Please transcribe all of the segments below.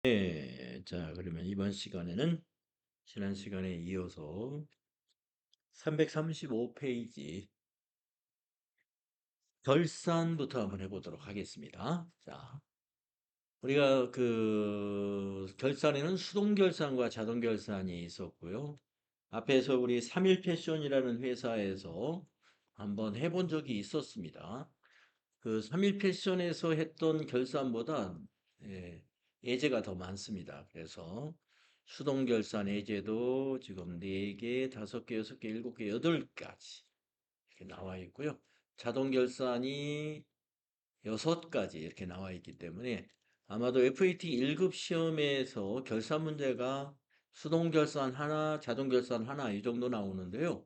네, 자, 그러면 이번 시간에는 지난 시간에 이어서 335페이지 결산부터 한번 해보도록 하겠습니다. 자, 우리가 결산에는 수동 결산과 자동 결산이 있었고요. 앞에서 우리 3일 패션이라는 회사에서 한번 해본 적이 있었습니다. 그 3일 패션에서 했던 결산보다 예, 예제가 더 많습니다. 그래서 수동 결산 예제도 지금 4개, 5개, 6개, 7개, 8가지 이렇게 나와 있고요. 자동 결산이 6가지 이렇게 나와 있기 때문에 아마도 FAT 1급 시험에서 결산 문제가 수동 결산 하나, 자동 결산 하나 이 정도 나오는데요.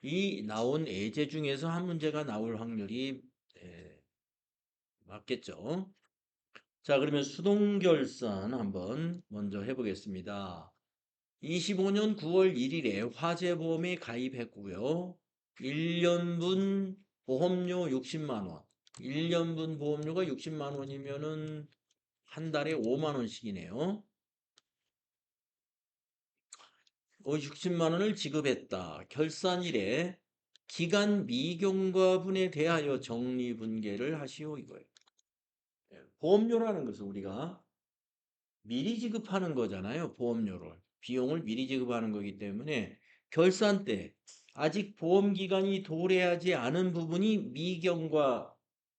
이 나온 예제 중에서 한 문제가 나올 확률이 예, 맞겠죠? 자, 그러면 수동결산 한번 먼저 해보겠습니다. 25년 9월 1일에 화재보험에 가입했고요. 1년분 보험료 60만 원. 1년분 보험료가 60만 원이면은 한 달에 5만 원씩이네요. 60만 원을 지급했다. 결산일에 기간 미경과분에 대하여 정리분계를 하시오 이거예요. 보험료라는 것은 우리가 미리 지급하는 거잖아요. 보험료를. 비용을 미리 지급하는 거기 때문에 결산 때 아직 보험 기간이 도래하지 않은 부분이 미경과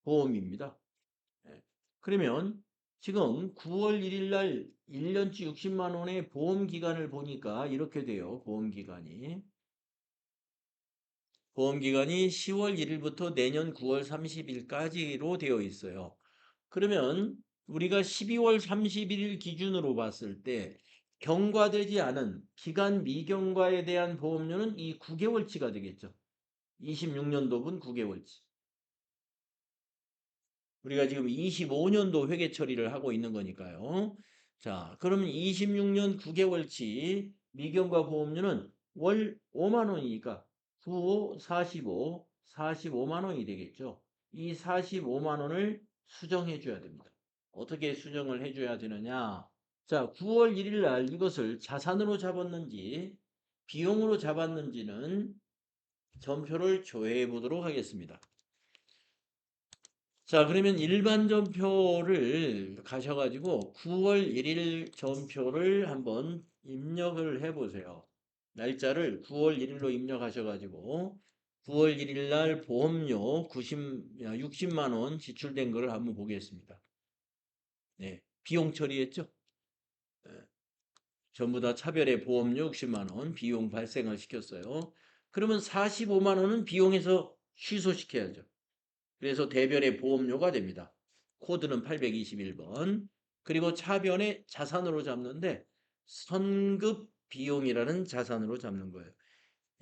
보험입니다. 예. 그러면 지금 9월 1일 날 1년치 60만 원의 보험 기간을 보니까 이렇게 돼요. 보험 기간이. 보험 기간이 10월 1일부터 내년 9월 30일까지로 되어 있어요. 그러면 우리가 12월 31일 기준으로 봤을 때 경과되지 않은 기간 미경과에 대한 보험료는 이 9개월치가 되겠죠. 26년도분 9개월치. 우리가 지금 25년도 회계 처리를 하고 있는 거니까요. 자, 그러면 26년 9개월치 미경과 보험료는 월 5만 원이니까 9, 45, 45만 원이 되겠죠. 이 45만 원을 수정해 줘야 됩니다. 어떻게 수정을 해 줘야 되느냐? 자, 9월 1일 날 이것을 자산으로 잡았는지 비용으로 잡았는지는 전표를 조회해 보도록 하겠습니다. 자, 그러면 일반 전표를 가셔가지고 9월 1일 전표를 한번 입력을 해보세요. 날짜를 9월 1일로 입력하셔가지고 9월 1일 날 보험료 60만 원 지출된 거를 한번 보겠습니다. 네, 비용 처리했죠? 네, 전부 다 차별의 보험료 60만 원 비용 발생을 시켰어요. 그러면 45만 원은 비용에서 취소시켜야죠. 그래서 대변의 보험료가 됩니다. 코드는 821번. 그리고 차변의 자산으로 잡는데 선급 비용이라는 자산으로 잡는 거예요.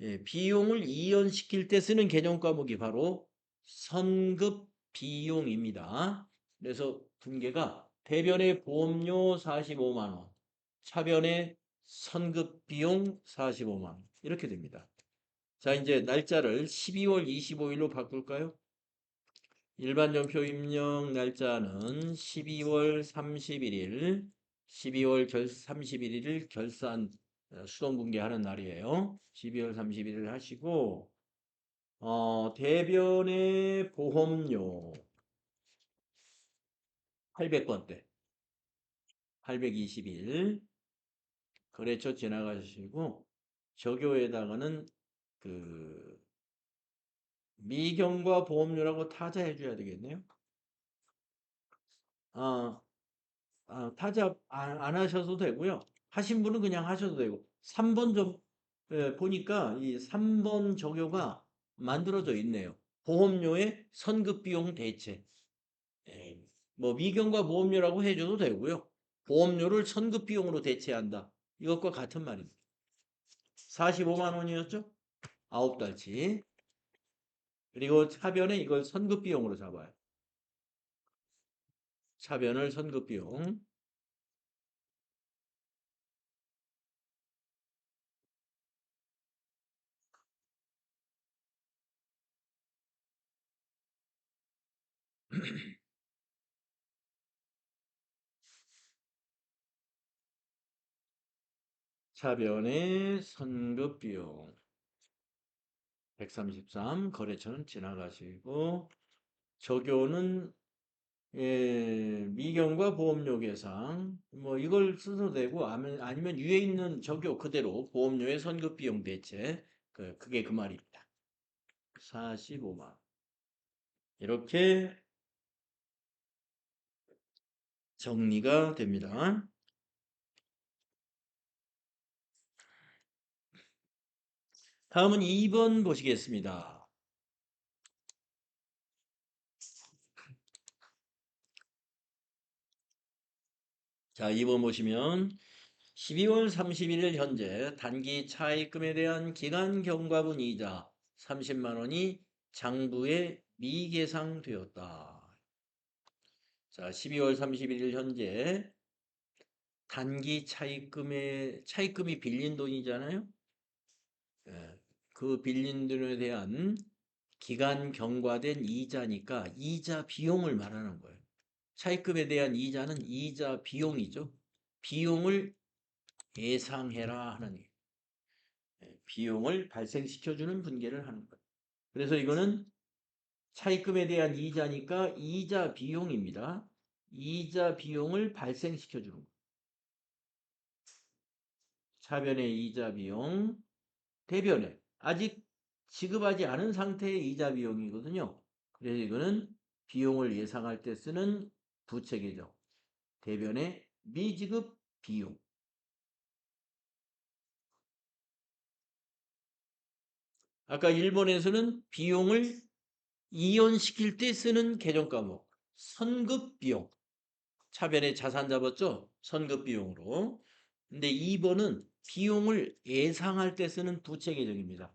예, 비용을 이연시킬 때 쓰는 개념 과목이 바로 선급 비용입니다. 그래서 분계가 대변의 보험료 45만 원, 차변의 선급 비용 45만 원 이렇게 됩니다. 자, 이제 날짜를 12월 25일로 바꿀까요? 일반 전표 입력 날짜는 12월 31일, 12월 31일 결산 수동분계하는 날이에요. 12월 31일 하시고 대변의 보험료 800번대, 821 거래처 지나가시고 적요에다가는 그 미경과 보험료라고 타자해 줘야 되겠네요. 아, 타자 안 하셔도 되고요. 하신 분은 그냥 하셔도 되고. 3번 좀 보니까 이 3번 적요가 만들어져 있네요. 보험료의 선급비용 대체. 예, 뭐 미경과 보험료라고 해줘도 되고요. 보험료를 선급비용으로 대체한다. 이것과 같은 말입니다. 45만 원이었죠? 9달치. 그리고 차변에 이걸 선급비용으로 잡아요. 차변을 선급비용. 차변의 선급비용 133 거래처는 지나가시고 적요는 미경과 보험료 계상 뭐 이걸 써도 되고 아니면 위에 있는 적요 그대로 보험료의 선급비용 대체 그게 그 말입니다. 45만 원. 이렇게 정리가 됩니다. 다음은 2번 보시겠습니다. 자, 2번 보시면 12월 31일 현재 단기 차입금에 대한 기간 경과분 이자 30만 원이 장부에 미계상되었다. 자, 12월 31일 현재 단기 차입금이 빌린 돈이잖아요. 예, 그 빌린 돈에 대한 기간 경과된 이자니까 이자 비용을 말하는 거예요. 차입금에 대한 이자는 이자 비용이죠. 비용을 예상해라 하는 비용을 발생시켜주는 분계를 하는 거예요. 그래서 이거는 차입금에 대한 이자니까 이자 비용입니다. 이자 비용을 발생시켜주는 거예요. 차변의 이자 비용, 대변에 아직 지급하지 않은 상태의 이자 비용이거든요. 그래서 이거는 비용을 예상할 때 쓰는 부채계정. 대변의 미지급 비용. 아까 일본에서는 비용을 이연시킬 때 쓰는 계정 과목. 선급 비용. 차변에 자산 잡았죠? 선급 비용으로. 근데 2번은 비용을 예상할 때 쓰는 부채 계정입니다.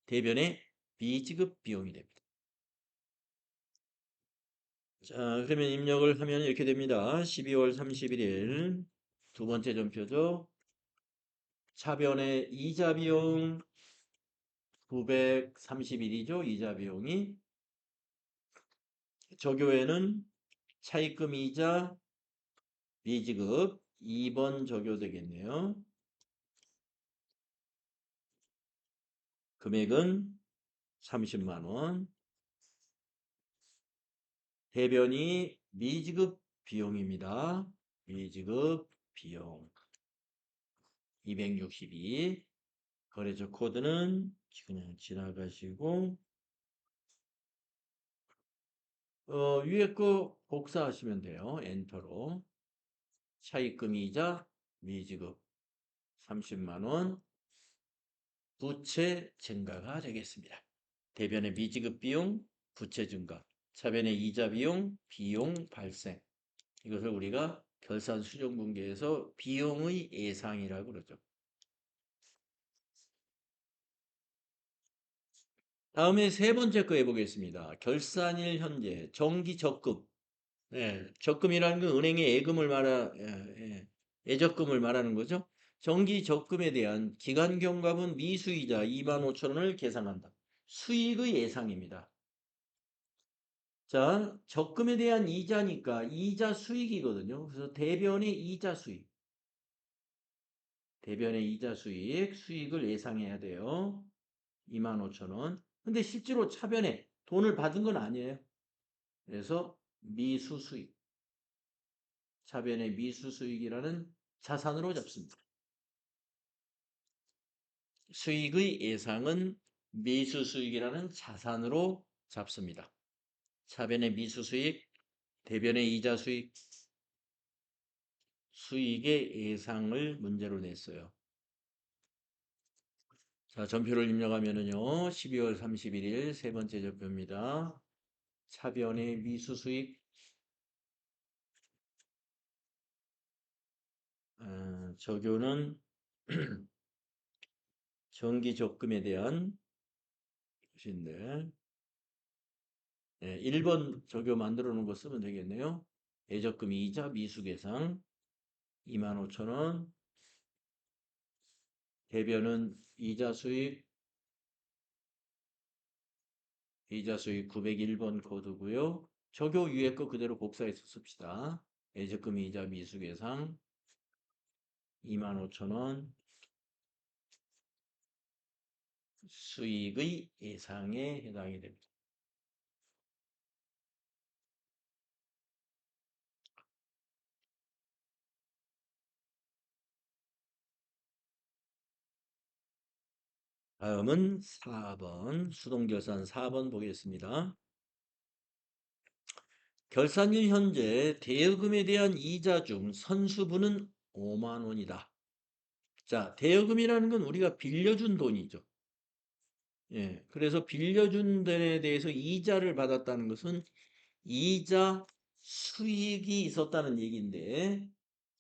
대변의 미지급 비용이 됩니다. 자, 그러면 입력을 하면 이렇게 됩니다. 12월 31일 두 번째 전표죠. 차변의 이자 비용 931이죠. 이자 비용이. 적요에는 차입금 이자 미지급 2번 적용되겠네요. 금액은 30만 원. 대변이 미지급 비용입니다. 미지급 비용 262. 거래처 코드는 그냥 지나가시고 위에 거 복사하시면 돼요. 엔터로. 차입금 이자 미지급 30만 원 부채 증가가 되겠습니다. 대변의 미지급 비용 부채 증가, 차변의 이자 비용 비용 발생. 이것을 우리가 결산 수정 분계에서 비용의 예상이라고 그러죠. 다음에 세 번째 거 해보겠습니다. 결산일 현재 정기 적금. 네, 적금이라는 건 은행의 예적금을 말하는 거죠. 정기 적금에 대한 기간 경과분 미수이자 25,000원을 계산한다. 수익의 예상입니다. 자, 적금에 대한 이자니까 이자 수익이거든요. 그래서 대변의 이자 수익. 대변의 이자 수익, 수익을 예상해야 돼요. 25,000원. 근데 실제로 차변에 돈을 받은 건 아니에요. 그래서 미수 수익. 차변의 미수 수익이라는 자산으로 잡습니다. 수익의 예상은 미수 수익이라는 자산으로 잡습니다. 차변의 미수 수익, 대변의 이자 수익, 수익의 예상을 문제로 냈어요. 자, 전표를 입력하면은요, 12월 31일 세 번째 전표입니다. 차변의 미수 수익, 적요는 정기 적금에 대한 것인데, 1번 적요 만들어 놓은 거 쓰면 되겠네요. 예적금 이자 미수 계상 25,000원, 대변은 이자 수익 901번 코드고요. 적요 위에 거 그대로 복사해서 씁시다. 예적금 이자 미수 계상 25,000원, 수익의 예상에 해당이 됩니다. 다음은 4번, 수동결산 4번 보겠습니다. 결산일 현재 대여금에 대한 이자 중 선수분은 5만 원이다. 자, 대여금이라는 건 우리가 빌려준 돈이죠. 예, 그래서 빌려준 돈에 대해서 이자를 받았다는 것은 이자 수익이 있었다는 얘기인데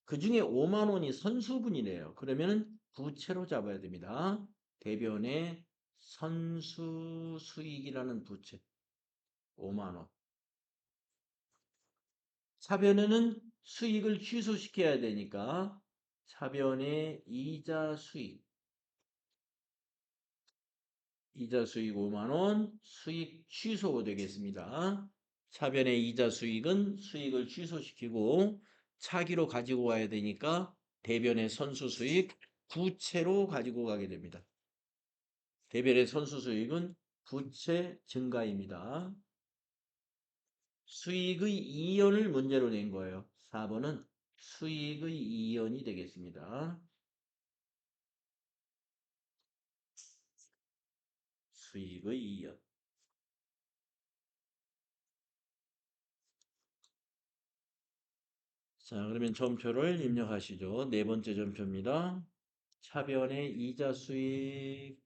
그 중에 5만 원이 선수분이래요. 그러면은 부채로 잡아야 됩니다. 대변에 선수 수익이라는 부채 5만 원. 차변에는 수익을 취소시켜야 되니까 차변에 이자 수익 5만 원 수익 취소 되겠습니다. 차변의 이자 수익은 수익을 취소시키고 차기로 가지고 와야 되니까 대변의 선수 수익 부채로 가지고 가게 됩니다. 대변의 선수 수익은 부채 증가입니다. 수익의 이연을 문제로 낸 거예요. 4번은 수익의 이연이 되겠습니다. 수익의 이연. 자, 그러면 점표를 입력하시죠. 네 번째 점표입니다. 차변의 이자 수익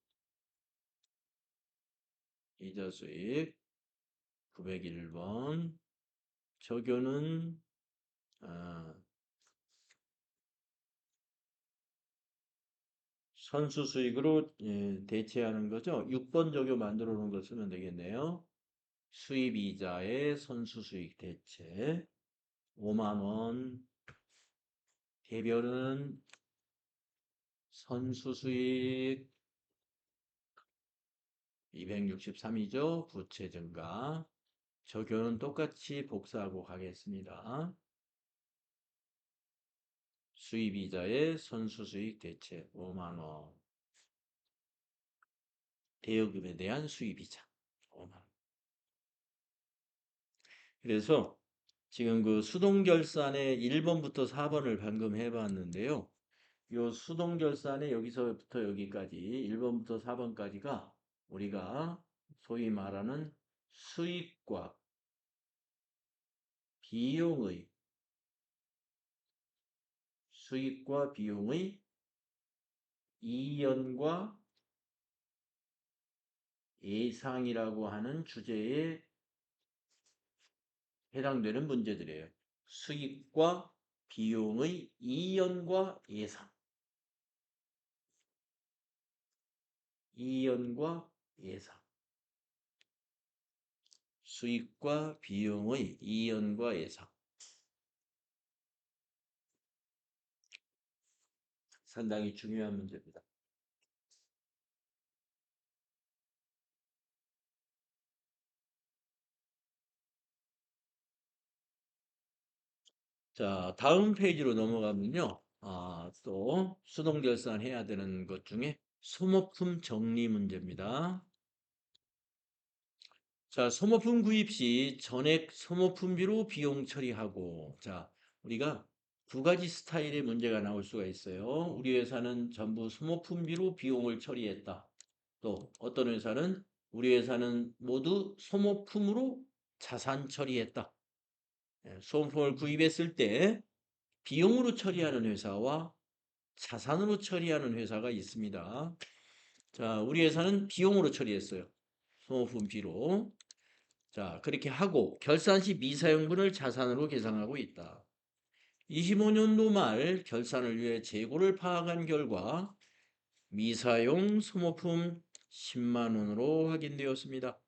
901번. 적요는 선수 수익으로 대체하는 거죠. 6번 적요 만들어 놓은 거 쓰면 되겠네요. 수입 이자의 선수 수익 대체 5만 원. 개별은 선수 수익 263이죠. 부채 증가. 적요는 똑같이 복사하고 가겠습니다. 수입이자의 선수수익 대체 5만 원. 대여금에 대한 수입이자 5만 원. 그래서 지금 그 수동결산의 1번부터 4번을 방금 해봤는데요. 요 수동결산의 여기서부터 여기까지 1번부터 4번까지가 우리가 소위 말하는 수익과 비용의 이연과 예상이라고 하는 주제에 해당되는 문제들이에요. 수익과 비용의 이연과 예상. 이연과 예상. 수익과 비용의 이연과 예상. 상당히 중요한 문제입니다. 자, 다음 페이지로 넘어가면요. 또 수동결산 해야 되는 것 중에 소모품 정리 문제입니다. 자, 소모품 구입 시 전액 소모품비로 비용 처리하고, 자, 우리가 두 가지 스타일의 문제가 나올 수가 있어요. 우리 회사는 전부 소모품비로 비용을 처리했다. 또 어떤 회사는 우리 회사는 모두 소모품으로 자산 처리했다. 소모품을 구입했을 때 비용으로 처리하는 회사와 자산으로 처리하는 회사가 있습니다. 자, 우리 회사는 비용으로 처리했어요. 소모품비로. 자, 그렇게 하고 결산 시 미사용분을 자산으로 계상하고 있다. 25년도 말 결산을 위해 재고를 파악한 결과 미사용 소모품 10만 원으로 확인되었습니다.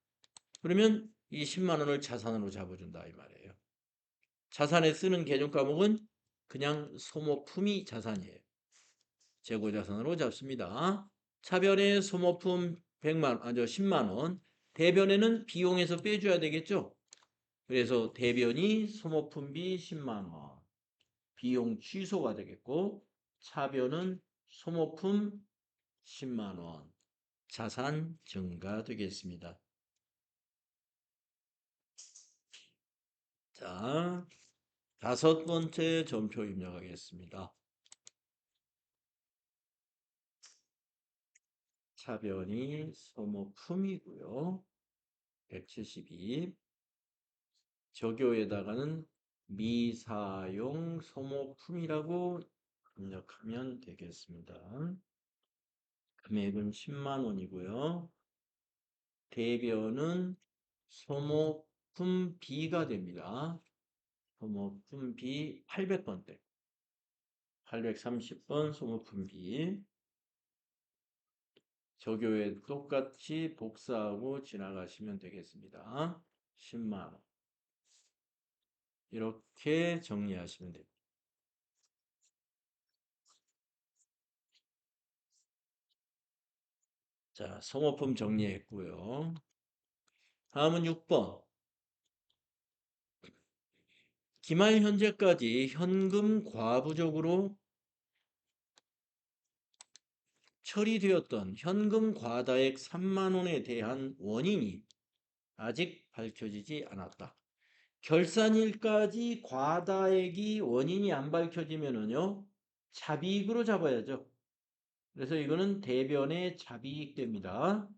그러면 이 10만 원을 자산으로 잡아준다 이 말이에요. 자산에 쓰는 개념 과목은 그냥 소모품이 자산이에요. 재고 자산으로 잡습니다. 차변에 소모품 10만 원, 대변에는 비용에서 빼줘야 되겠죠. 그래서 대변이 소모품비 10만 원, 비용 취소가 되겠고 차변은 소모품 10만 원, 자산 증가 되겠습니다. 자, 다섯 번째 점표 입력하겠습니다. 차변이 소모품이고요. 172. 적요에다가는 미사용 소모품이라고 입력하면 되겠습니다. 금액은 10만 원이고요. 대변은 소모품 B가 됩니다. 소모품 B 800번대. 830번 소모품 B. 적요에 똑같이 복사하고 지나가시면 되겠습니다. 10만 원. 이렇게 정리하시면 됩니다. 자, 소모품 정리했고요. 다음은 6번. 기말 현재까지 현금 과부적으로 처리되었던 현금 과다액 3만 원에 대한 원인이 아직 밝혀지지 않았다. 결산일까지 과다액이 원인이 안 밝혀지면은요, 차비익으로 잡아야죠. 그래서 이거는 대변의 차비익됩니다.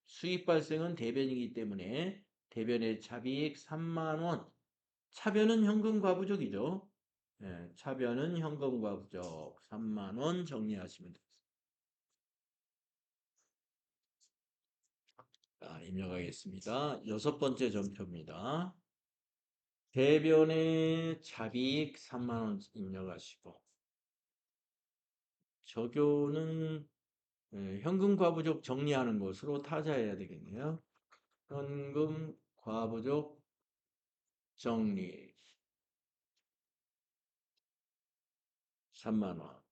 수입 발생은 대변이기 때문에 대변의 차비익 3만 원. 차변은 현금 과부적이죠. 예, 차변은 현금 과부적 3만 원 정리하시면 됩니다. 자, 입력하겠습니다. 여섯 번째 점표입니다. 대변의 차비익 3만 원 입력하시고 적요는 현금 과부적 정리하는 것으로 타자해야 되겠네요. 현금 과부적 정리 3만 원.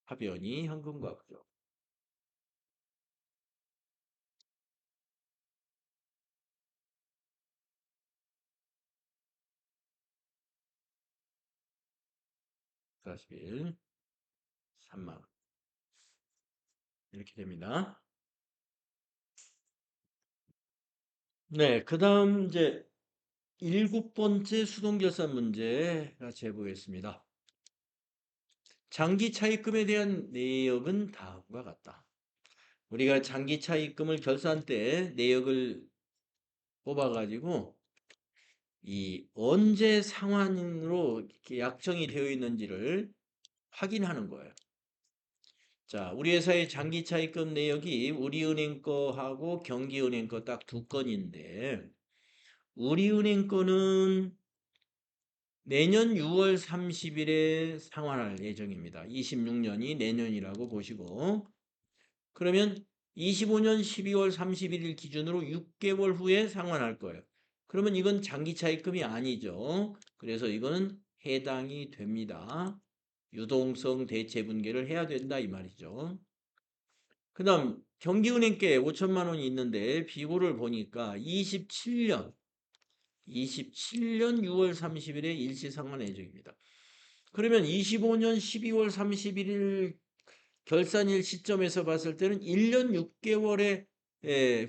하변이 현금 과부적. 41, 3만 원. 이렇게 됩니다. 네, 그 다음 이제 일곱 번째 수동결산 문제 같이 해보겠습니다. 장기 차입금에 대한 내역은 다음과 같다. 우리가 장기 차입금을 결산 때 내역을 뽑아가지고 이 언제 상환으로 이렇게 약정이 되어 있는지를 확인하는 거예요. 자, 우리 회사의 장기 차입금 내역이 우리은행 거하고 경기은행 거 딱 두 건인데 우리은행 거는 내년 6월 30일에 상환할 예정입니다. 26년이 내년이라고 보시고 그러면 25년 12월 31일 기준으로 6개월 후에 상환할 거예요. 그러면 이건 장기 차입금이 아니죠. 그래서 이거는 해당이 됩니다. 유동성 대체 분계를 해야 된다 이 말이죠. 그 다음 경기은행께 5천만 원이 있는데 비고를 보니까 27년 6월 30일에 일시상환 예정입니다. 그러면 25년 12월 31일 결산일 시점에서 봤을 때는 1년 6개월의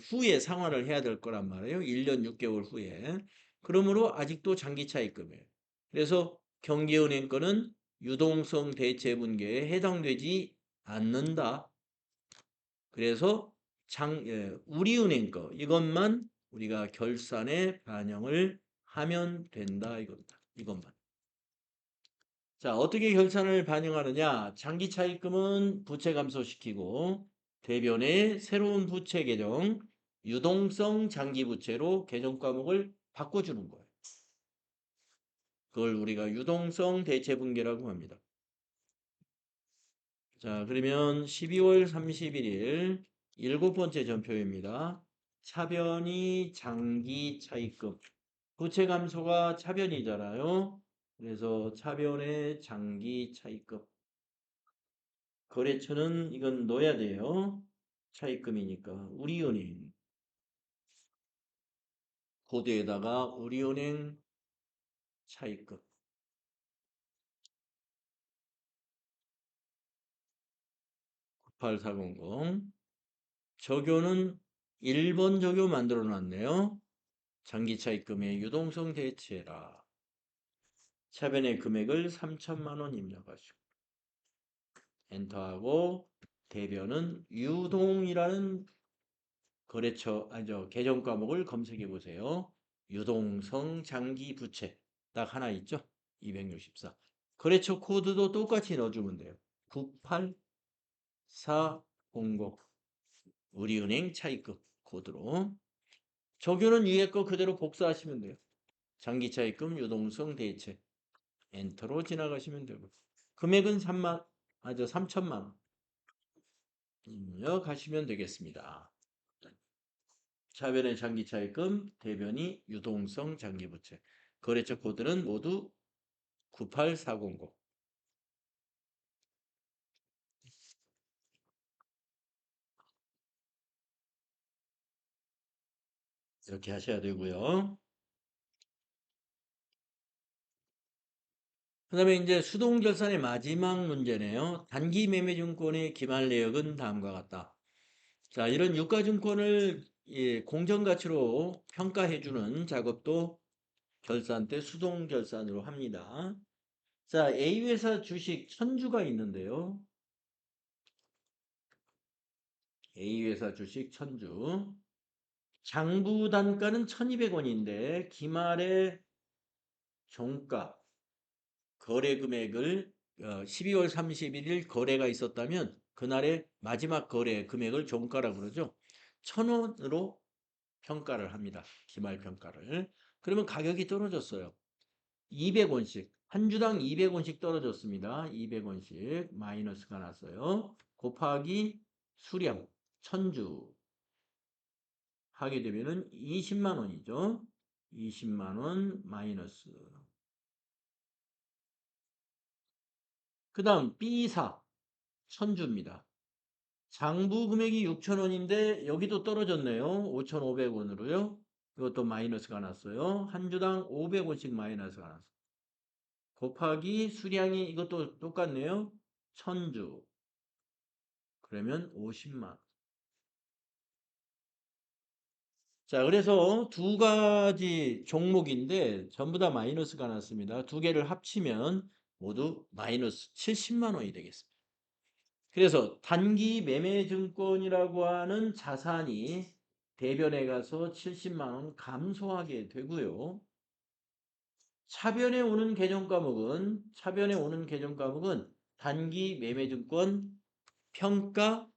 후에 상환을 해야 될 거란 말이에요. 1년 6개월 후에. 그러므로 아직도 장기 차입금이에요. 그래서 경기은행 거는 유동성 대체 분계에 해당되지 않는다. 그래서 우리은행 거 이것만 우리가 결산에 반영을 하면 된다 이겁니다. 이것만. 자, 어떻게 결산을 반영하느냐? 장기 차입금은 부채 감소시키고 대변의 새로운 부채 계정, 유동성 장기 부채로 계정 과목을 바꿔주는 거예요. 그걸 우리가 유동성 대체 분계라고 합니다. 자, 그러면 12월 31일 일곱 번째 점표입니다. 차변이 장기 차입금. 부채 감소가 차변이잖아요. 그래서 차변의 장기 차입금. 거래처는 이건 넣어야 돼요. 차입금이니까. 우리은행. 코드에다가 우리은행 차입금. 98400. 적요는 1번 적요 만들어 놨네요. 장기차입금의 유동성 대체라. 차변의 금액을 3천만 원 입력하시고 엔터하고 대변은 유동이라는 거래처 아니죠 계정 과목을 검색해 보세요. 유동성 장기 부채 딱 하나 있죠. 264. 거래처 코드도 똑같이 넣어주면 돼요. 98400 우리은행 차입금 코드로. 적요는 위에 거 그대로 복사하시면 돼요. 장기 차입금 유동성 대체 엔터로 지나가시면 되고 금액은 3천만 원 입력하시면 되겠습니다. 차변의 장기 차입금, 대변이 유동성 장기 부채. 거래처 코드는 모두 98400. 이렇게 하셔야 되고요. 그 다음에 이제 수동결산의 마지막 문제네요. 단기 매매증권의 기말 내역은 다음과 같다. 자, 이런 유가증권을 공정가치로 평가해주는 작업도 결산 때 수동결산으로 합니다. 자, A회사 주식 1000주가 있는데요. A회사 주식 1000주. 장부 단가는 1200원인데 기말에 종가 거래 금액을 12월 31일 거래가 있었다면 그날의 마지막 거래 금액을 종가라고 그러죠. 1000원으로 평가를 합니다. 기말 평가를. 그러면 가격이 떨어졌어요. 200원씩. 한 주당 200원씩 떨어졌습니다. 200원씩 마이너스가 났어요. 곱하기 수량 1000주 하게 되면은 20만 원이죠. 20만 원 마이너스. 그 다음 B사 1000주입니다. 장부 금액이 6,000원인데 여기도 떨어졌네요. 5,500원으로요. 이것도 마이너스가 났어요. 한 주당 500원씩 마이너스가 났어요. 곱하기 수량이 이것도 똑같네요. 1000주. 그러면 50만. 자, 그래서 두 가지 종목인데 전부 다 마이너스가 났습니다. 두 개를 합치면 모두 마이너스 70만 원이 되겠습니다. 그래서 단기 매매증권이라고 하는 자산이 대변에 가서 70만 원 감소하게 되고요. 차변에 오는 계정 과목은 단기 매매증권 평가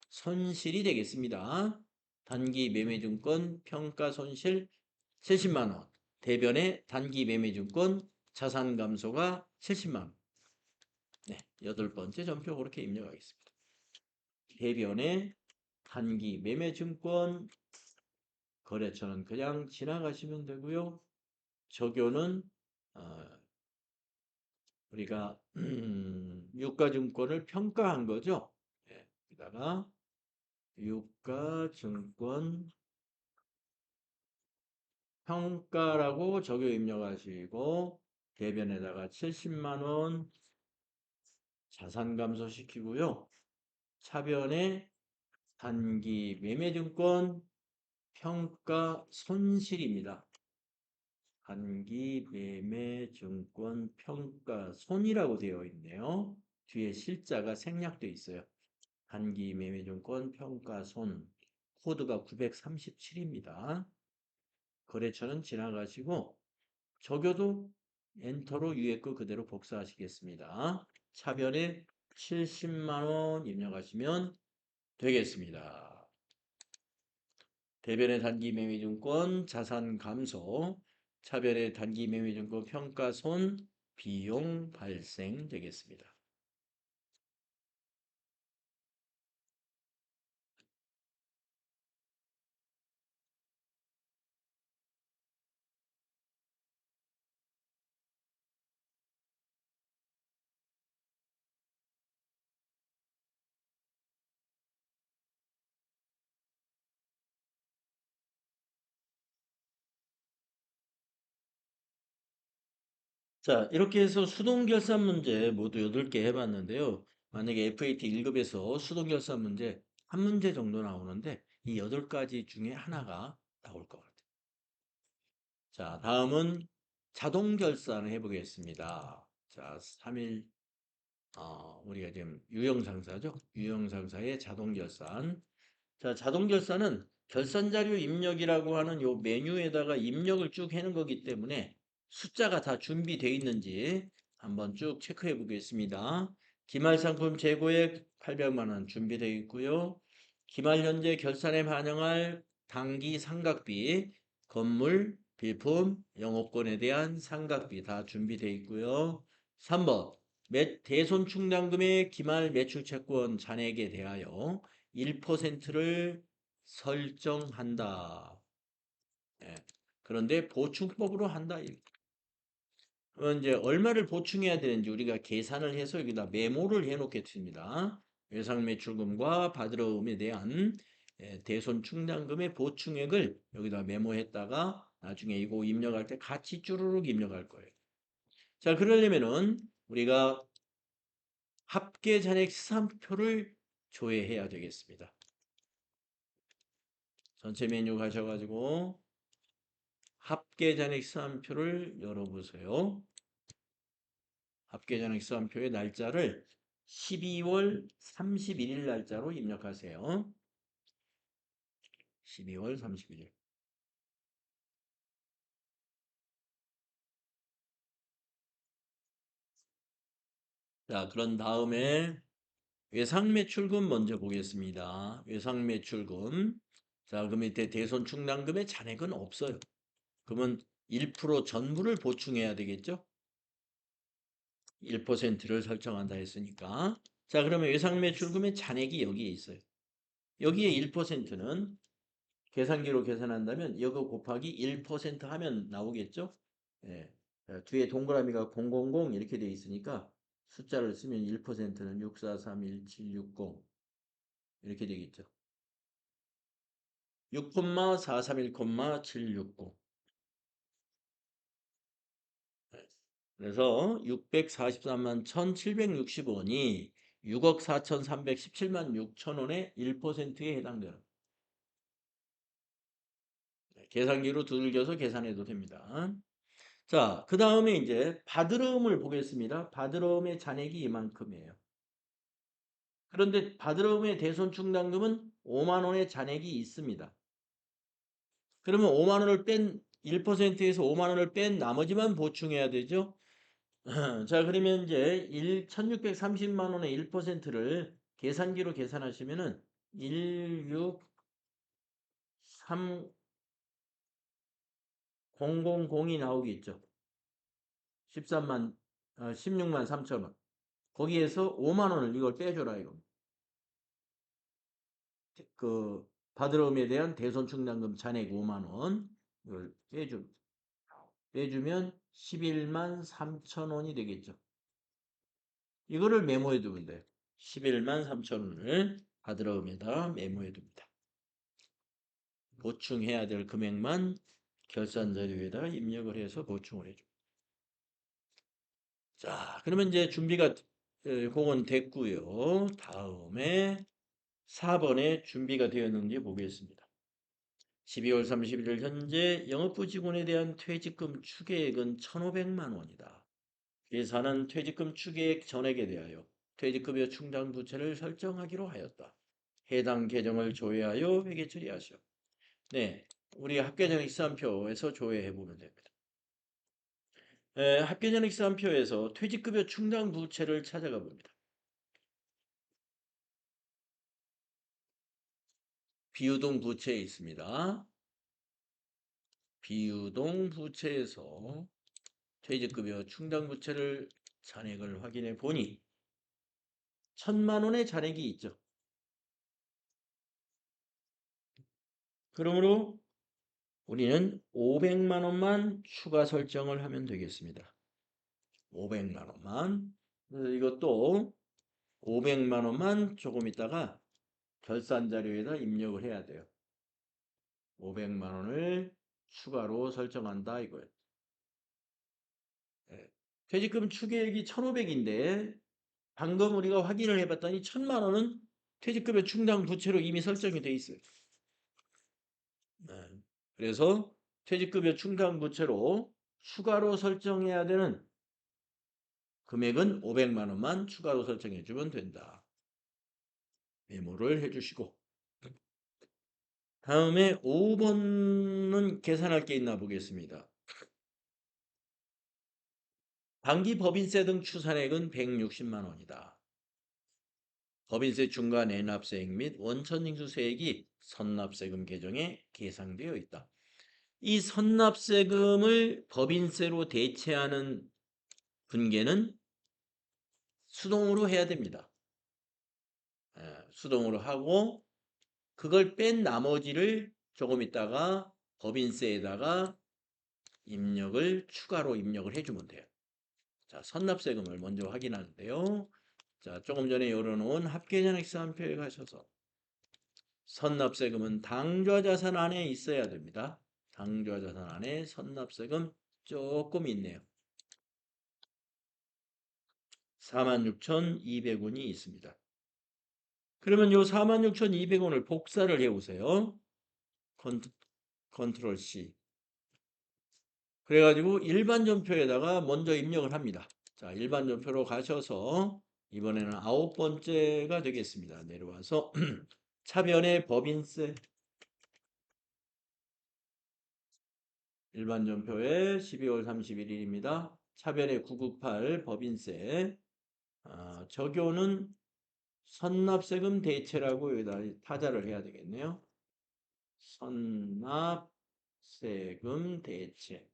손실이 되겠습니다. 단기 매매증권 평가 손실 70만 원. 대변에 단기 매매증권 자산 감소가 70만 원. 네, 8번째 전표 그렇게 입력하겠습니다. 대변에 단기 매매증권 거래처는 그냥 지나가시면 되고요. 적요는 우리가 유가증권을 평가한 거죠. 네, 여기다가 유가증권 평가라고 적요 입력하시고 대변에다가 70만 원 자산 감소시키고요. 차변에 단기 매매증권 평가 손실입니다. 단기 매매증권 평가 손이라고 되어 있네요. 뒤에 실자가 생략되어 있어요. 단기 매매증권 평가 손 코드가 937입니다. 거래처는 지나가시고 적요도 엔터로 위에 거 그대로 복사하시겠습니다. 차변에 70만 원 입력하시면 되겠습니다. 대변의 단기 매매증권 자산 감소, 차변의 단기 매매증권 평가손 비용 발생 되겠습니다. 자, 이렇게 해서 수동결산 문제 모두 8개 해봤는데요. 만약에 FAT 1급에서 수동결산 문제 한 문제 정도 나오는데 이 8가지 중에 하나가 나올 것 같아요. 자, 다음은 자동 결산을 해보겠습니다. 자, 3일 우리가 지금 유형상사죠. 유형상사의 자동 결산. 자, 자동 결산은 결산 자료 입력이라고 하는 요 메뉴에다가 입력을 쭉 해놓은 거기 때문에 숫자가 다 준비되어 있는지 한번 쭉 체크해 보겠습니다. 기말 상품 재고액 800만 원 준비되어 있고요. 기말 현재 결산에 반영할 당기 상각비, 건물, 비품, 영업권에 대한 상각비 다 준비되어 있고요. 3번 대손 충당금의 기말 매출 채권 잔액에 대하여 1%를 설정한다. 예. 그런데 보충법으로 한다. 그럼 이제 얼마를 보충해야 되는지 우리가 계산을 해서 여기다 메모를 해 놓겠습니다. 외상 매출금과 받으러움에 대한 대손 충당금의 보충액을 여기다 메모했다가 나중에 이거 입력할 때 같이 쭈루룩 입력할 거예요. 자, 그러려면은 우리가 합계 잔액 시산표를 조회해야 되겠습니다. 전체 메뉴 가셔가지고 합계 잔액 시산표를 열어보세요. 합계 잔액 시산표의 날짜를 12월 31일 날짜로 입력하세요. 12월 31일. 자, 그런 다음에 외상매출금 먼저 보겠습니다. 외상매출금. 자, 그 밑에 대손충당금의 잔액은 없어요. 그러면 1% 전부를 보충해야 되겠죠? 1%를 설정한다 했으니까. 자, 그러면 외상매출금의 잔액이 여기에 있어요. 여기에 1%는 계산기로 계산한다면 이거 곱하기 1% 하면 나오겠죠? 예. 자, 뒤에 동그라미가 000 이렇게 돼 있으니까 숫자를 쓰면 1%는 6431,760 이렇게 되겠죠. 6,431,760. 그래서 643만 1,760원이 6억 4,317만 6천 원의 1%에 해당되는. 계산기로 두들겨서 계산해도 됩니다. 자, 그 다음에 이제 받으러움을 보겠습니다. 받으러움의 잔액이 이만큼이에요. 그런데 받으러움의 대손충당금은 5만 원의 잔액이 있습니다. 그러면 5만 원을 뺀 1%에서 5만 원을 뺀 나머지만 보충해야 되죠. 자, 그러면 이제 1630만 원의 1%를 계산기로 계산하시면은 163,000이 나오겠죠. 16만 3천 원. 거기에서 5만 원을 이걸 빼줘라 이거. 그 받으러움에 대한 대손충당금 잔액 5만 원 이걸 빼주면 11만 3천 원이 되겠죠. 이거를 메모해 두면 돼요. 11만 3천 원을 받으러움에다 메모해 둡니다. 보충해야 될 금액만 결산 자료에다 입력을 해서 보충을 해줍니다. 자, 그러면 이제 준비가 그건 됐고요. 다음에 4번에 준비가 되었는지 보겠습니다. 12월 31일 현재 영업부 직원에 대한 퇴직금 추계액은 1,500만 원이다. 계산은 퇴직금 추계액 전액에 대하여 퇴직급여 충당 부채를 설정하기로 하였다. 해당 계정을 조회하여 회계 처리하시오. 네, 우리 합계전액 시산표에서 조회해 보면 됩니다. 합계전액 시산표에서 퇴직급여 충당 부채를 찾아가 봅니다. 비유동 부채에 있습니다. 비유동 부채에서 퇴직급여 충당 부채를 잔액을 확인해 보니 1,000만 원의 잔액이 있죠. 그러므로 우리는 500만 원만 추가 설정을 하면 되겠습니다. 500만 원만. 그래서 이것도 500만 원만 조금 있다가 결산 자료에다 입력을 해야 돼요. 500만 원을 추가로 설정한다 이거예요. 네. 퇴직금 추계액이 1,500인데 방금 우리가 확인을 해봤더니 1,000만 원은 퇴직급여 충당 부채로 이미 설정이 돼 있어요. 네. 그래서 퇴직급여 충당 부채로 추가로 설정해야 되는 금액은 500만 원만 추가로 설정해 주면 된다. 메모를 해주시고 다음에 5번은 계산할 게 있나 보겠습니다. 당기 법인세 등 추산액은 160만 원이다. 법인세 중과 내납세액 및 원천징수세액이 선납세금 계정에 계상되어 있다. 이 선납세금을 법인세로 대체하는 분계는 수동으로 해야 됩니다. 수동으로 하고 그걸 뺀 나머지를 조금 있다가 법인세에다가 추가로 입력을 해주면 돼요. 자, 선납세금을 먼저 확인하는데요. 자, 조금 전에 열어놓은 합계잔액사항표에 가셔서 선납세금은 당좌자산 안에 있어야 됩니다. 당좌자산 안에 선납세금 조금 있네요. 46,200원이 있습니다. 그러면 요 46,200원을 복사를 해오세요. 컨트롤 C. 그래가지고 일반 전표에다가 먼저 입력을 합니다. 자, 일반 전표로 가셔서 이번에는 9번째가 되겠습니다. 내려와서 차변의 법인세 일반 전표에 12월 31일입니다. 차변의 998 법인세 적요는 선납세금 대체라고 여기다 타자를 해야 되겠네요. 선납세금 대체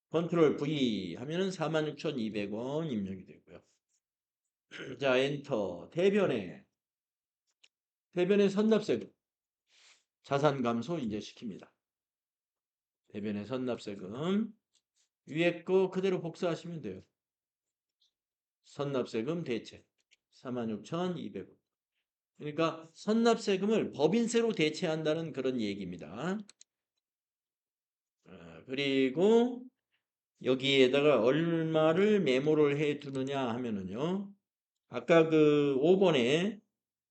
컨트롤 V 하면은 46,200원 입력이 되고요. 자, 엔터. 대변에 선납세금 자산 감소 이제 시킵니다. 대변에 선납세금 위에 거 그대로 복사하시면 돼요. 선납세금 대체 46,200원. 그러니까 선납세금을 법인세로 대체한다는 그런 얘기입니다. 그리고 여기에다가 얼마를 메모를 해 두느냐 하면은요. 아까 그 5번에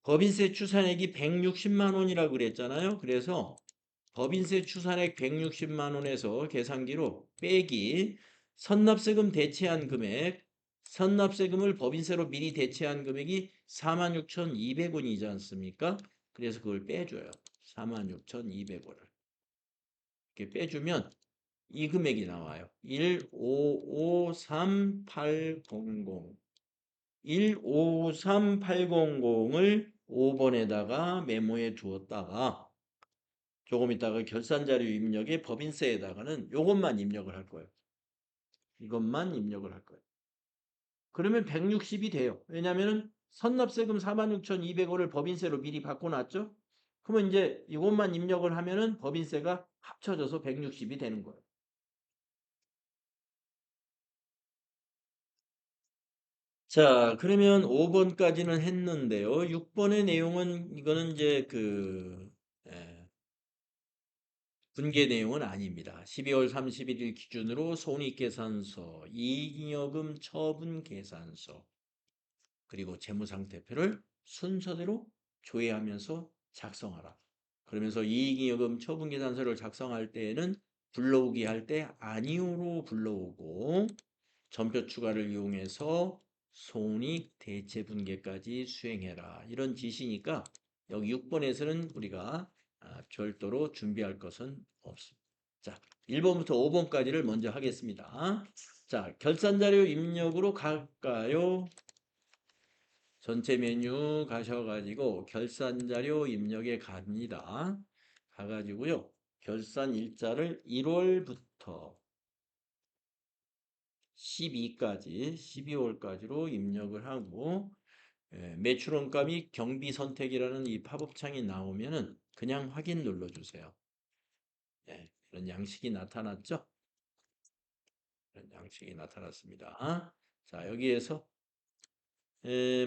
법인세 추산액이 160만 원이라고 그랬잖아요. 그래서 법인세 추산액 160만 원에서 계산기로 빼기 선납세금 대체한 금액, 선납세금을 법인세로 미리 대체한 금액이 46,200원이지 않습니까? 그래서 그걸 빼줘요. 46,200원을. 이렇게 빼주면 이 금액이 나와요. 1553800. 153800을 5번에다가 메모해 두었다가 조금 있다가 결산자료 입력에 법인세에다가는 이것만 입력을 할 거예요. 이것만 입력을 할 거예요. 그러면 160이 돼요. 왜냐하면 선납세금 46,200원을 법인세로 미리 바꿔놨죠. 그러면 이제 이것만 입력을 하면은 법인세가 합쳐져서 160이 되는 거예요. 자, 그러면 5번까지는 했는데요. 6번의 내용은 이거는 이제 분계 내용은 아닙니다. 12월 31일 기준으로 손익계산서, 이익잉여금 처분 계산서, 그리고 재무상태표를 순서대로 조회하면서 작성하라. 그러면서 이익잉여금 처분 계산서를 작성할 때에는 불러오기 할 때 아니오로 불러오고 전표 추가를 이용해서 손익 대체 분계까지 수행해라. 이런 지시니까 여기 6번에서는 우리가 별도로 준비할 것은 없습니다. 자, 1번부터 5번까지를 먼저 하겠습니다. 자, 결산자료 입력으로 갈까요? 전체 메뉴 가셔가지고 결산자료 입력에 갑니다. 가가지고요. 결산 일자를 1월부터 12까지 12월까지로 입력을 하고 매출원가 및 경비 선택이라는 이 팝업창이 나오면은 그냥 확인 눌러주세요. 이런 양식이 나타났죠? 이런 양식이 나타났습니다. 자, 여기에서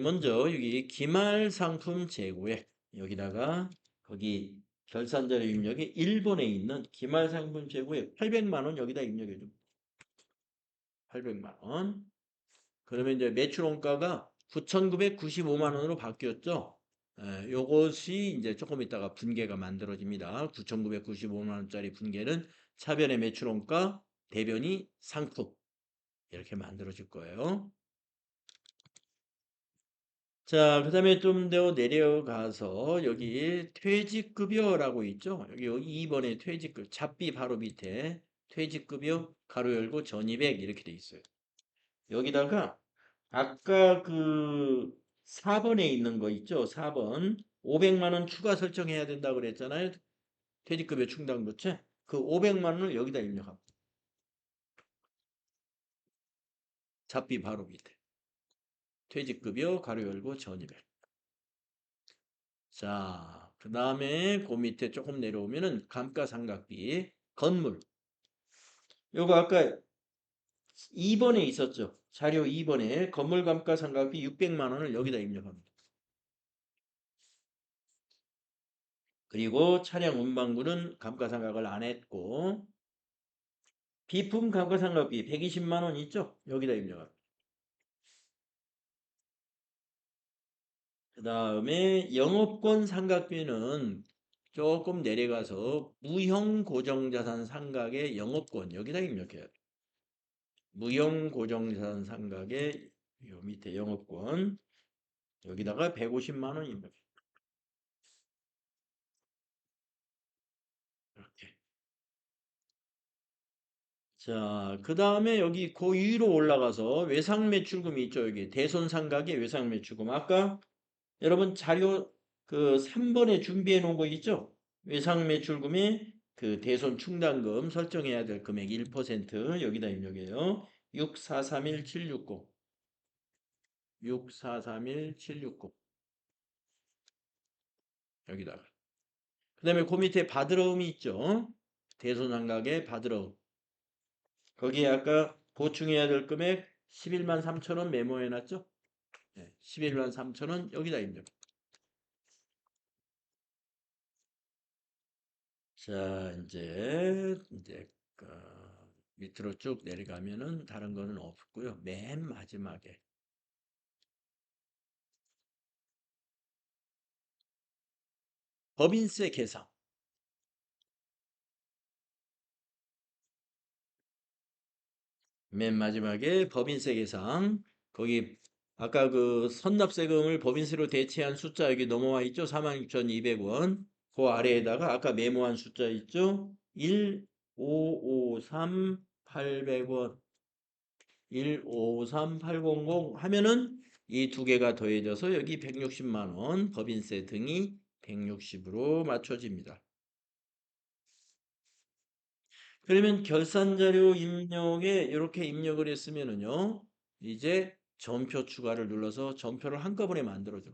먼저 여기 기말 상품 재고액 여기다가 거기 결산자료 입력에 1번에 있는 기말 상품 재고액 800만 원 여기다 입력해 줍니다. 800만 원. 그러면 이제 매출 원가가 9,995만 원으로 바뀌었죠. 요것이 이제 조금 있다가 분계가 만들어집니다. 9,995만 원짜리 분계는 차변의 매출원가, 대변이 상품 이렇게 만들어질 거예요. 자, 그 다음에 좀 더 내려가서 여기 퇴직급여라고 있죠. 여기 2번에 퇴직급, 잡비 바로 밑에 퇴직급여 가로 열고 1200 이렇게 돼 있어요. 여기다가 아까 그 4번에 있는 거 있죠. 4번 500만 원 추가 설정해야 된다고 그랬잖아요. 퇴직급여 충당부채. 그 500만 원을 여기다 입력합니다. 잡비 바로 밑에 퇴직급여 가로 열고 1200. 자, 그 다음에 그 밑에 조금 내려오면은 감가상각비 건물. 요거 아까 2번에 있었죠. 자료 2번에 건물 감가상각비 600만 원을 여기다 입력합니다. 그리고 차량 운반구는 감가상각을 안 했고 비품 감가상각비 120만 원 있죠? 여기다 입력합니다. 그 다음에 영업권 상각비는 조금 내려가서 무형 고정자산 상각의 영업권 여기다 입력해야 돼요. 무형 고정자산 상각의 요 밑에 영업권 여기다가 150만 원 입력해. 이렇게. 자, 그 다음에 여기 그 위로 올라가서 외상매출금이 있죠. 여기 대손상각의 외상매출금. 아까 여러분 자료 그 3번에 준비해 놓은 거 있죠? 외상매출금의 그 대손 충당금 설정해야 될 금액 1% 여기다 입력해요. 6431760 6431760 여기다가 그 다음에 그 밑에 받으러움이 있죠? 대손상각의 받으러움 거기에 아까 보충해야 될 금액 11만 3천 원 메모해 놨죠? 네, 11만 3천 원 여기다 입력. 자, 이제 그 밑으로 쭉 내려가면은 다른 거는 없고요. 맨 마지막에 법인세 계산. 맨 마지막에 법인세 계산. 거기 아까 그 선납세금을 법인세로 대체한 숫자 여기 넘어와 있죠? 46,200원. 그 아래에다가 아까 메모한 숫자 있죠? 1553800원. 153800 하면은 이 두 개가 더해져서 여기 160만 원 법인세 등이 160으로 맞춰집니다. 그러면 결산자료 입력에 이렇게 입력을 했으면은요. 이제 전표 추가를 눌러서 전표를 한꺼번에 만들어줘.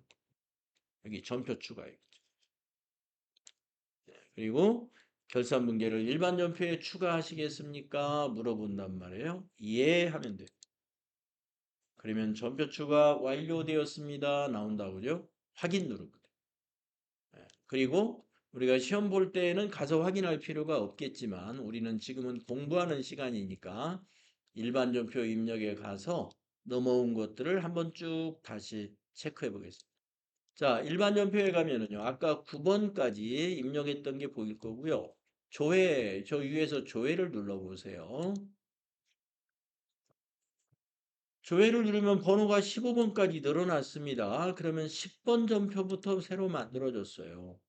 여기 전표 추가요. 그리고 결산 분계를 일반 전표에 추가하시겠습니까? 물어본단 말이에요. 예 하면 돼요. 그러면 전표 추가 완료되었습니다. 나온다고요. 확인 누르고. 그리고 우리가 시험 볼 때는 가서 확인할 필요가 없겠지만 우리는 지금은 공부하는 시간이니까 일반 전표 입력에 가서 넘어온 것들을 한번 쭉 다시 체크해 보겠습니다. 자, 일반 전표에 가면은요. 아까 9번까지 입력했던 게 보일 거고요. 조회, 저 위에서 조회를 눌러보세요. 조회를 누르면 번호가 15번까지 늘어났습니다. 그러면 10번 전표부터 새로 만들어졌어요.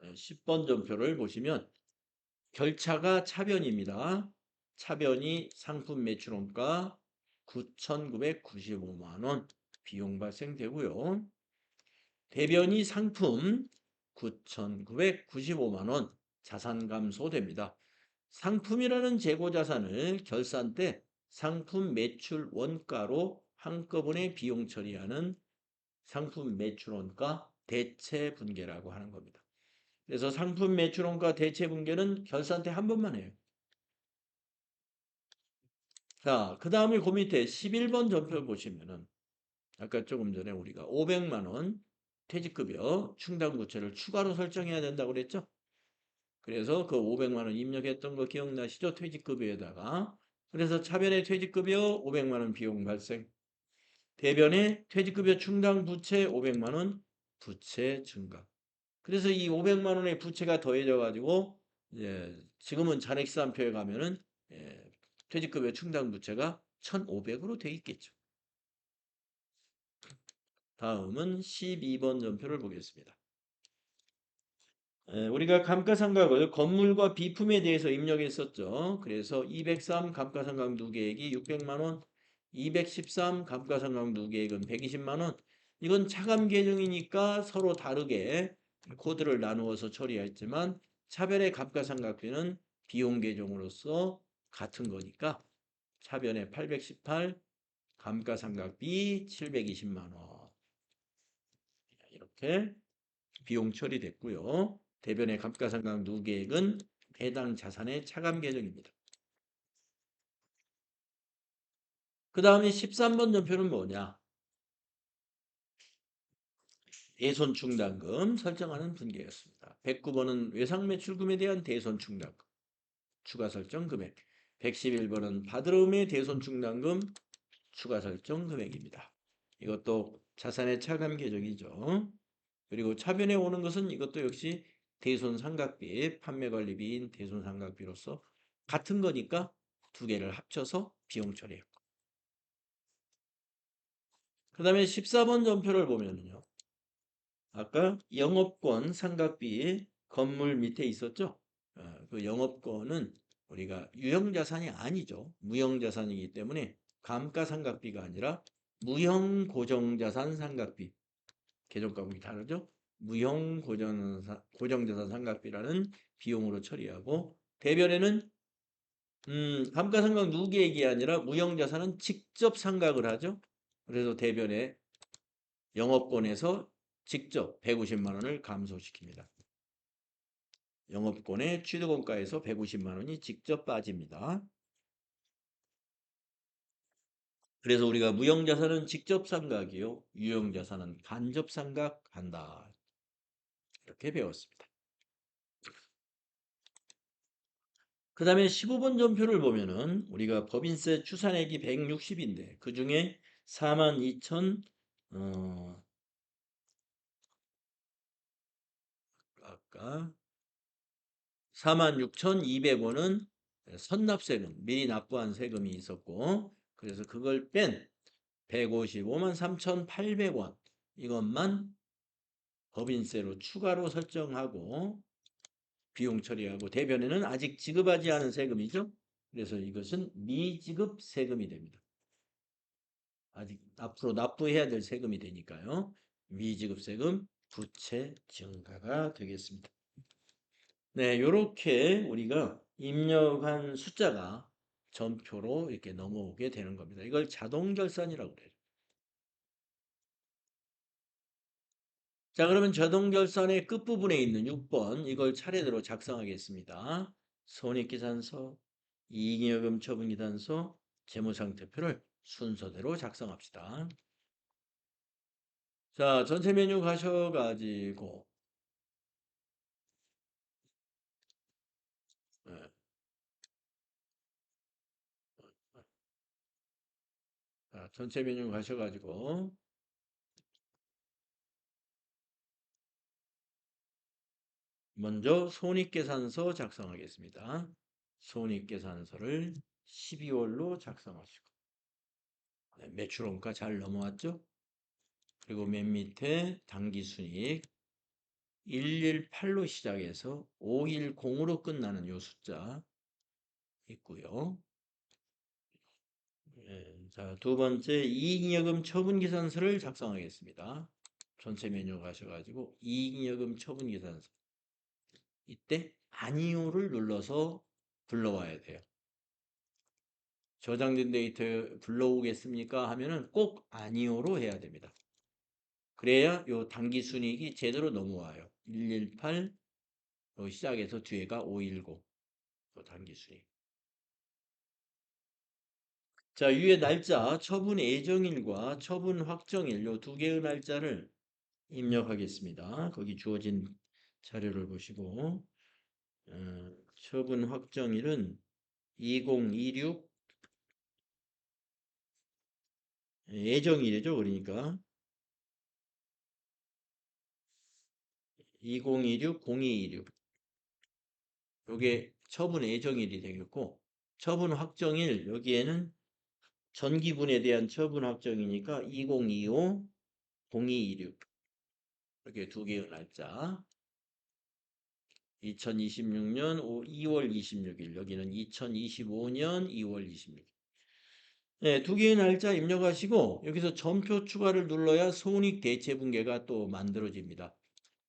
10번 전표를 보시면 결차가 차변입니다. 차변이 상품 매출원가 9,995만 원 비용 발생되고요. 대변이 상품 9,995만 원 자산 감소됩니다. 상품이라는 재고 자산을 결산 때 상품 매출 원가로 한꺼번에 비용 처리하는 상품 매출 원가 대체 분계라고 하는 겁니다. 그래서 상품 매출원가 대체 분계는 결산 때 한 번만 해요. 자, 그 다음에 그 밑에 11번 전표 보시면은 아까 조금 전에 우리가 500만 원 퇴직급여 충당부채를 추가로 설정해야 된다고 그랬죠? 그래서 그 500만 원 입력했던 거 기억나시죠? 퇴직급여에다가. 그래서 차변의 퇴직급여 500만 원 비용 발생. 대변에 퇴직급여 충당 부채 500만 원 부채 증가. 그래서 이 500만 원의 부채가 더해져 가지고 지금은 잔액시산표에 가면은 예, 퇴직급여 충당 부채가 1,500으로 돼 있겠죠. 다음은 12번 전표를 보겠습니다. 우리가 감가상각을 건물과 비품에 대해서 입력했었죠. 그래서 203 감가상각 누계액이 600만 원, 213 감가상각 누계액은 120만 원. 이건 차감 계정이니까 서로 다르게 코드를 나누어서 처리했지만 차변의 감가상각비는 비용 계정으로서 같은 거니까 차변의 818, 감가상각비 720만 원. 이렇게 비용 처리됐고요. 대변의 감가상각 누계액은 해당 자산의 차감 계정입니다. 그 다음에 13번 전표는 뭐냐? 대손충당금 설정하는 분계였습니다. 109번은 외상매출금에 대한 대손충당금 추가 설정 금액, 111번은 받으러움의 대손충당금 추가 설정 금액입니다. 이것도 자산의 차감 계정이죠. 그리고 차변에 오는 것은 이것도 역시 대손상각비, 판매관리비인 대손상각비로서 같은 거니까 두 개를 합쳐서 비용 처리했고. 그 다음에 14번 전표를 보면요. 아까 영업권 상각비 건물 밑에 있었죠? 그 영업권은 우리가 유형자산이 아니죠. 무형자산이기 때문에 감가상각비가 아니라 무형고정자산 상각비. 계정 과목이 다르죠? 무형 고정자산 상각비라는 비용으로 처리하고 대변에는 감가상각 누계액이 아니라 무형자산은 직접 상각을 하죠. 그래서 대변에 영업권에서 직접 150만 원을 감소시킵니다. 영업권의 취득원가에서 150만 원이 직접 빠집니다. 그래서 우리가 무형자산은 직접 상각이요. 유형자산은 간접 상각한다. 이렇게 배웠습니다. 그 다음에 15번 전표를 보면은 우리가 법인세 추산액이 160인데 그 중에 42,000 아까 46,200원은 선납세금 미리 납부한 세금이 있었고 그래서 그걸 뺀 155만 3,800원 이것만 법인세로 추가로 설정하고 비용 처리하고 대변에는 아직 지급하지 않은 세금이죠. 그래서 이것은 미지급 세금이 됩니다. 아직 앞으로 납부해야 될 세금이 되니까요. 미지급 세금 부채 증가가 되겠습니다. 네, 이렇게 우리가 입력한 숫자가 전표로 이렇게 넘어오게 되는 겁니다. 이걸 자동 결산이라고 그래요. 자, 그러면 자동 결산의 끝부분에 있는 6번 이걸 차례대로 작성하겠습니다. 손익계산서, 이익여금 처분계산서, 재무상태표를 순서대로 작성합시다. 자, 전체 메뉴 가셔가지고 예, 자, 전체 메뉴 가셔가지고 먼저 손익계산서 작성하겠습니다. 손익계산서를 12월로 작성하시고 네, 매출원가 잘 넘어왔죠? 그리고 맨 밑에 당기순이익 118로 시작해서 510으로 끝나는 요 숫자 있고요. 자, 두 번째 이익여금 처분계산서를 작성하겠습니다. 전체 메뉴 가셔가지고 이익여금 처분계산서 이때 아니오를 눌러서 불러와야 돼요. 저장된 데이터 불러오겠습니까? 하면은 꼭 아니오로 해야 됩니다. 그래야 요 당기순이익이 제대로 넘어와요. 118로 시작해서 뒤에가 510. 또 당기순이익. 자, 위에 날짜 처분 예정일과 처분 확정일 요 두 개의 날짜를 입력하겠습니다. 거기 주어진 자료를 보시고 처분 확정일은 2026 예정일이죠. 그러니까 2026, 0226. 요게 처분 예정일이 되겠고 처분 확정일 여기에는 전기분에 대한 처분 확정이니까 2025, 0226 이렇게 두 개의 날짜 2026년 2월 26일 여기는 2025년 2월 26일 네, 두 개의 날짜 입력하시고 여기서 전표 추가를 눌러야 손익 대체 분계가 또 만들어집니다.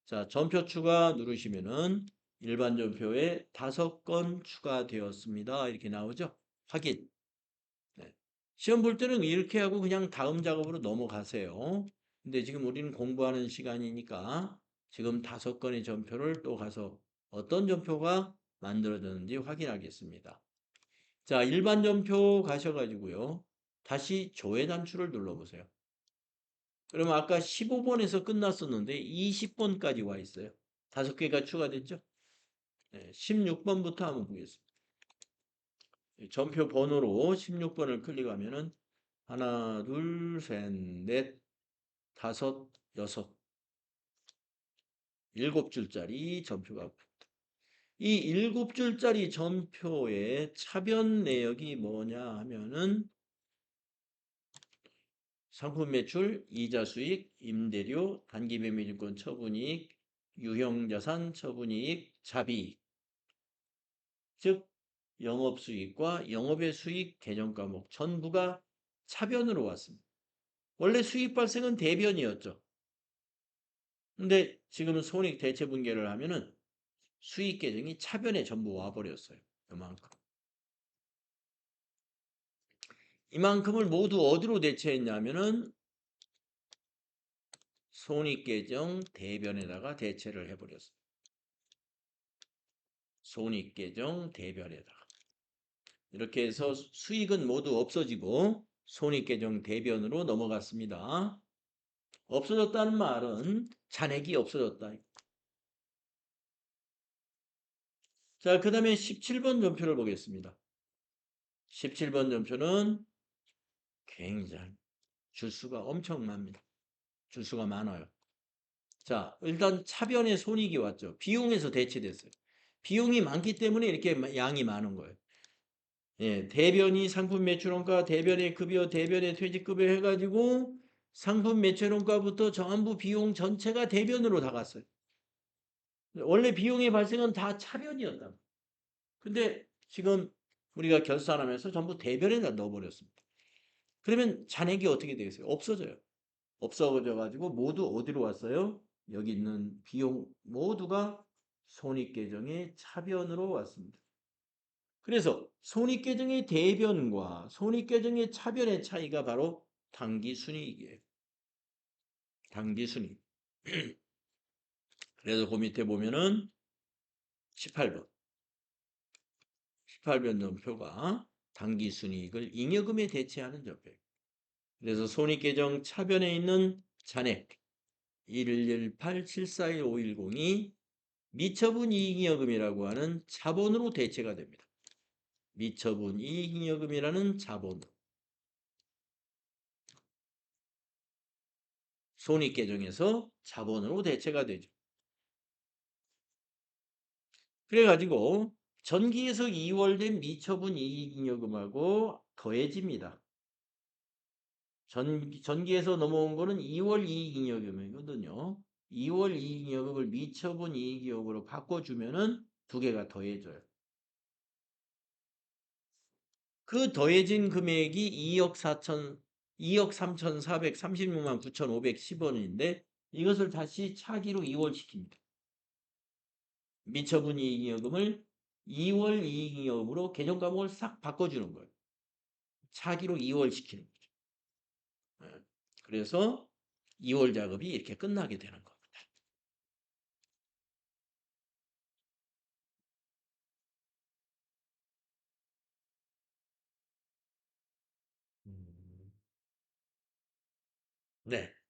자, 전표 추가 누르시면은 일반 전표에 5건 추가되었습니다. 이렇게 나오죠? 확인. 네. 시험 볼 때는 이렇게 하고 그냥 다음 작업으로 넘어가세요. 근데 지금 우리는 공부하는 시간이니까 지금 5건의 전표를 또 가서 어떤 전표가 만들어졌는지 확인하겠습니다. 자, 일반 전표 가셔가지고요. 다시 조회 단추를 눌러보세요. 그러면 아까 15번에서 끝났었는데 20번까지 와 있어요. 5개가 추가됐죠? 네, 16번부터 한번 보겠습니다. 전표 번호로 16번을 클릭하면은 하나, 둘, 셋, 넷, 다섯, 여섯, 7줄짜리 전표가 이 7줄짜리 전표의 차변 내역이 뭐냐 하면은 상품 매출, 이자 수익, 임대료, 단기매매증권 처분이익, 유형자산 처분이익, 자비이익 즉 영업수익과 영업의 수익 개정 과목 전부가 차변으로 왔습니다. 원래 수익 발생은 대변이었죠. 근데 지금은 손익 대체 분계를 하면은 수익 계정이 차변에 전부 와버렸어요. 이만큼. 이만큼을 모두 어디로 대체했냐면은 손익 계정 대변에다가 대체를 해버렸어요. 손익 계정 대변에다가. 이렇게 해서 수익은 모두 없어지고 손익 계정 대변으로 넘어갔습니다. 없어졌다는 말은 잔액이 없어졌다. 자, 그 다음에 17번 전표를 보겠습니다. 17번 전표는 굉장히 줄수가 엄청 납니다. 줄수가 많아요. 자, 일단 차변에 손익이 왔죠. 비용에서 대체됐어요. 비용이 많기 때문에 이렇게 양이 많은 거예요. 예, 대변이 상품 매출원가, 대변의 급여, 대변의 퇴직급여 해가지고 상품 매출원가부터 전부 비용 전체가 대변으로 다 갔어요. 원래 비용의 발생은 다 차변이었다. 근데 지금 우리가 결산하면서 전부 대변에다 넣어버렸습니다. 그러면 잔액이 어떻게 되겠어요? 없어져요. 없어져 가지고 모두 어디로 왔어요? 여기 있는 비용 모두가 손익계정의 차변으로 왔습니다. 그래서 손익계정의 대변과 손익계정의 차변의 차이가 바로 당기순이익이에요. 당기순이익. 그래서 그 밑에 보면은 18번. 18번 전표가 당기순이익을 잉여금에 대체하는 전표예요. 그래서 손익계정 차변에 있는 잔액 118-741-510이 미처분 이익잉여금이라고 하는 자본으로 대체가 됩니다. 미처분 이익잉여금이라는 자본으로. 손익계정에서 자본으로 대체가 되죠. 그래가지고 전기에서 이월된 미처분 이익잉여금하고 더해집니다. 전기에서 넘어온 거는 2월 이익잉여금이거든요. 2월 이익잉여금을 미처분 이익잉여금으로 바꿔주면은 두 개가 더해져요. 그 더해진 금액이 2억 3,436만 9,510원인데 이것을 다시 차기로 이월시킵니다. 미처분 이익잉여금을 2월 이익잉여금으로 계정 과목을 싹 바꿔주는 거예요. 차기로 이월시키는 거죠. 예. 그래서 2월 작업이 이렇게 끝나게 되는 겁니다. 네.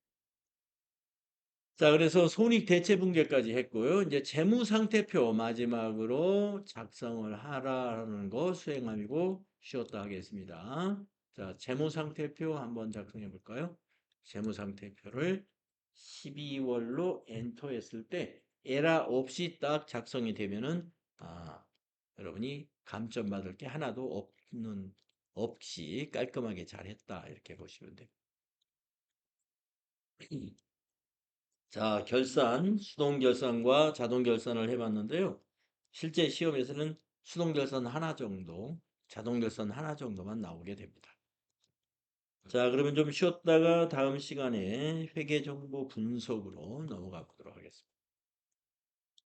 자, 그래서 손익 대체 분계까지 했고요. 이제 재무 상태표 마지막으로 작성을 하라는 거 수행하고 쉬었다 하겠습니다. 자, 재무상태표 한번 작성해 볼까요? 재무상태표를 12월로 엔터했을 때 에러 없이 딱 작성이 되면은 여러분이 감점 받을 게 하나도 없이 깔끔하게 잘했다 이렇게 보시면 돼요. 자, 수동 결산과 자동 결산을 해봤는데요. 실제 시험에서는 수동 결산 하나 정도, 자동 결산 하나 정도만 나오게 됩니다. 자, 그러면 좀 쉬었다가 다음 시간에 회계 정보 분석으로 넘어가 보도록 하겠습니다.